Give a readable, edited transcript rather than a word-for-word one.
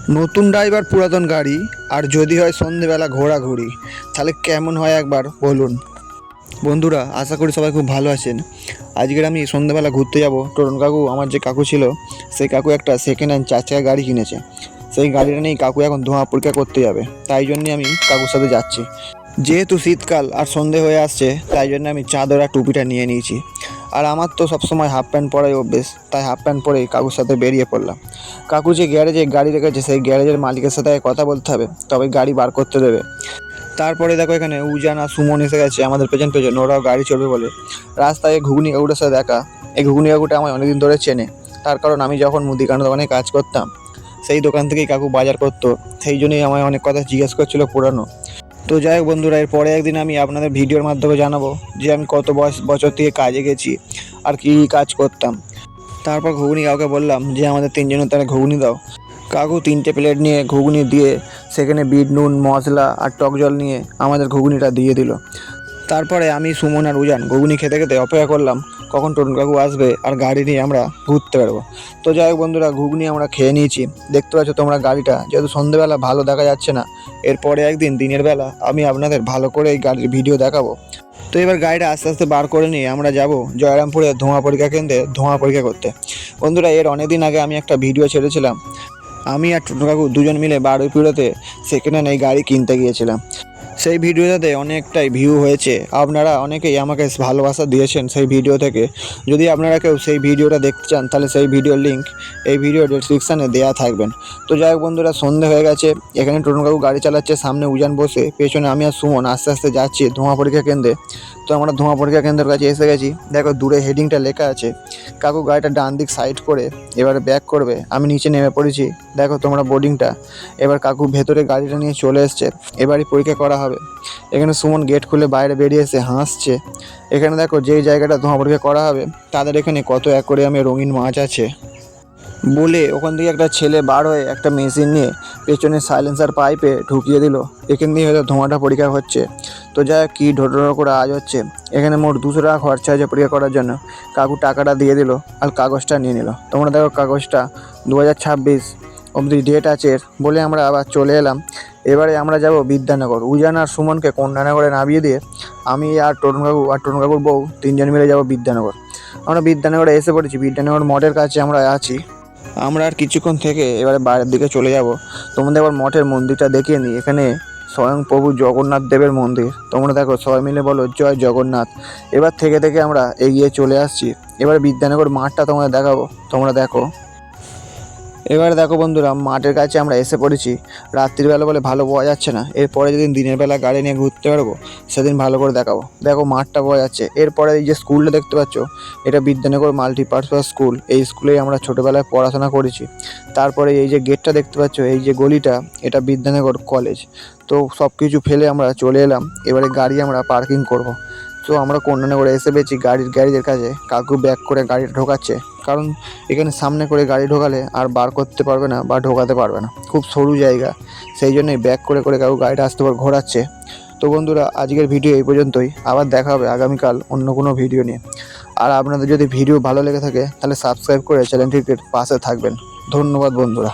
নতুন ড্রাইভার পুরাতন গাড়ি, আর যদি হয় সন্ধেবেলা ঘোরাঘুরি, তাহলে কেমন হয় একবার বলুন। বন্ধুরা, আশা করি সবাই খুব ভালো আছেন। আজকের আমি সন্ধেবেলা ঘুরতে যাব। টোরন কাকু, আমার যে কাকু ছিল, সেই কাকু একটা সেকেন্ড হ্যান্ড 4 চাকা গাড়ি কিনেছে। সেই গাড়িটা নিয়েই কাকু এখন ধোঁয়া পরীক্ষা করতে যাবে। তাই জন্যে আমি কাকুর সাথে যাচ্ছি। যেহেতু শীতকাল আর সন্ধে হয়ে আসছে, তাই জন্য আমি চাদর আর টুপিটা নিয়ে নিয়েছি। আর আমার তো সবসময় হাফ প্যান্ট পরাই অভ্যেস, তাই হাফ প্যান্ট পরেই কাকুর সাথে বেরিয়ে পড়লাম। কাকু যে গ্যারেজে গাড়ি রেখেছে, সেই গ্যারেজের মালিকের সাথে কথা বলতে হবে, তবে গাড়ি বার করতে দেবে। তারপরে দেখো, এখানে উজান আর সুমন এসে গেছে আমাদের পেছন পেছন, ওরাও গাড়ি চলবে বলে। রাস্তায় ঘুগনি কাকুটার সাথে দেখা। এই ঘুগনি কাকুটা আমার অনেকদিন ধরে চেনে, তার কারণ আমি যখন মুদিখানা দোকানে কাজ করতাম, সেই দোকান থেকেই কাকু বাজার করতো। সেই জন্যই আমায় অনেক কথা জিজ্ঞেস করছিল পুরানো। তো যাই হোক বন্ধুরা, এর পরে একদিন আমি আপনাদের ভিডিওর মাধ্যমে জানাবো যে আমি কত বছর থেকে কাজে গেছি আর কী কাজ করতাম। তারপর ঘুগনি কাউকে বললাম যে আমাদের তিনজনের তারা ঘুগনি দাও। কাকু 3টে প্লেট নিয়ে ঘুগনি দিয়ে, সেখানে বিট নুন মশলা আর টক জল নিয়ে আমাদের ঘুগনিটা দিয়ে দিল। তারপরে আমি, সুমন আর উজান ঘুগনি খেতে খেতে অপেক্ষা করলাম কখন টরুন কাকু আসবে আর গাড়ি নিয়ে আমরা ঘুরতে পারবো। তো যাই হোক বন্ধুরা, ঘুগনি আমরা খেয়ে নিয়েছি। দেখতে পাচ্ছ তোমরা গাড়িটা, যেহেতু সন্ধ্যেবেলা ভালো দেখা যাচ্ছে না, এরপরে একদিন দিনের বেলা আমি আপনাদের ভালো করে এই গাড়ির ভিডিও দেখাবো। তো এবার গাড়িটা আস্তে আস্তে বার করে নিয়ে আমরা যাব জয়রামপুরে ধোঁয়া পরীক্ষা কেন্দ্রে ধোঁয়া পরীক্ষা করতে। বন্ধুরা, এর অনেকদিন আগে আমি একটা ভিডিও ছেড়েছিলাম। আমি আর টুটু কাকু দুজন মিলে বারুইপুরেতে সেকেন্ড হ্যান্ড এই গাড়ি কিনতে গিয়েছিলাম। সেই ভিডিওটাতে অনেকটাই ভিউ হয়েছে, আপনারা অনেকেই আমাকে ভালোবাসা দিয়েছেন সেই ভিডিও থেকে। যদি আপনারা কেউ সেই ভিডিওটা দেখতে চান, তাহলে সেই ভিডিওর লিঙ্ক এই ভিডিও ডেসক্রিপশানে দেওয়া থাকবেন। তো যাই হোক বন্ধুরা, সন্ধে হয়ে গেছে। এখানে টুটু কাকু গাড়ি চালাচ্ছে, সামনে উজান বসে, পেছনে আমি আর সুমন আস্তে আস্তে যাচ্ছি ধোঁয়া পরীক্ষা কেন্দ্রে। তো আমরা ধোঁয়া পরীক্ষা কেন্দ্রের কাছে এসে গেছি। দেখো দূরে হেডিংটা লেখা আছে। কাকু গাড়িটা ডান দিক সাইড করে এবারে ব্যাক করবে, আমি নিচে নেমে পড়েছি। দেখো তোমরা বোর্ডিংটা। এবার কাকু ভেতরে গাড়িটা নিয়ে চলে এসছে, এবারই পরীক্ষা করা হবে। এখানে সুমন গেট খুলে বাইরে বেরিয়ে এসে হাসছে। এখানে দেখো যেই জায়গাটা ধোঁয়া পরীক্ষা করা হবে, তাদের এখানে কত অ্যাকোয়ারিয়ামে রঙিন মাছ আছে বলে ওখান থেকে একটা ছেলে বার হয়ে একটা মেশিন নিয়ে পেছনে সাইলেন্সার পাইপে ঢুকিয়ে দিল। এখান দিয়ে হয়তো ধোঁয়াটা পরীক্ষা হচ্ছে। তো যা কি ঢোঢো করে আওয়াজ হচ্ছে। এখানে মোট 200 টাকা খরচা হয়েছে পরীক্ষা করার জন্য। কাকু টাকাটা দিয়ে দিল আর কাগজটা নিয়ে নিল। তোমরা দেখো কাগজটা 2026 অবধি ডেট আছে বলে আমরা আবার চলে এলাম। এবারে আমরা যাব বিদ্যানগর। উজান আর সুমনকে কন্যানগরে নামিয়ে দিয়ে আমি আর তরুণ কাকু আর তরুণ কাকুর বউ তিনজন মিলে যাব বিদ্যানগর। আমরা বিদ্যানগরে এসে পড়েছি। বিদ্যানগর মঠের কাছে আমরা আছি। আমরা আর কিছুক্ষণ থেকে এবারে বাইরের দিকে চলে যাব। তোমাদের এবার মঠের মন্দিরটা দেখিয়ে নিই। এখানে স্বয়ং প্রভু জগন্নাথ দেবের মন্দির। তোমরা দেখো, সবাই মিলে বলো জয় জগন্নাথ। এবার থেকে থেকে আমরা এগিয়ে চলে আসছি। এবার বিদ্যানগর মাঠটা তোমাদের দেখাবো, তোমরা দেখো। এবারে দেখো বন্ধুরা, মাঠের কাছে আমরা এসে পড়েছি। রাত্রিবেলা বলে ভালো বোঝা যাচ্ছে না, এরপরে যেদিন দিনের বেলা গাড়ি নিয়ে ঘুরতে পারবো সেদিন ভালো করে দেখাবো। দেখো মাঠটা বোঝা যাচ্ছে। এরপরে এই যে স্কুলটা দেখতে পাচ্ছ, এটা বিদ্যানগর মাল্টিপারপাস স্কুল। এই স্কুলেই আমরা ছোটোবেলায় পড়াশোনা করেছি। তারপরে এই যে গেটটা দেখতে পাচ্ছ, এই যে গলিটা, এটা বিদ্যানগর কলেজ। তো সব কিছু ফেলে আমরা চলে এলাম। এবারে গাড়ি আমরা পার্কিং করব। তো আমরা কন্যানগরে এসে পেয়েছি গাড়ির গ্যারেজের কাছে। কাকু ব্যাক করে গাড়িটা ঢোকাচ্ছে, কারণ এখানে সামনে করে গাড়ি ঢোকালে আর বার করতে পারবে না বা ঢোকাতে পারবে না, খুব সরু জায়গা। সেই জন্যই ব্যাক করে করে কাকু গাড়িটা আসতে পর ঘোরাচ্ছে। তো বন্ধুরা, আজকের ভিডিও এই পর্যন্তই। আবার দেখা হবে আগামীকাল অন্য কোনো ভিডিও নিয়ে। আর আপনাদের যদি ভিডিও ভালো লেগে থাকে, তাহলে সাবস্ক্রাইব করে চ্যানেলটির পাশে থাকবেন। ধন্যবাদ বন্ধুরা।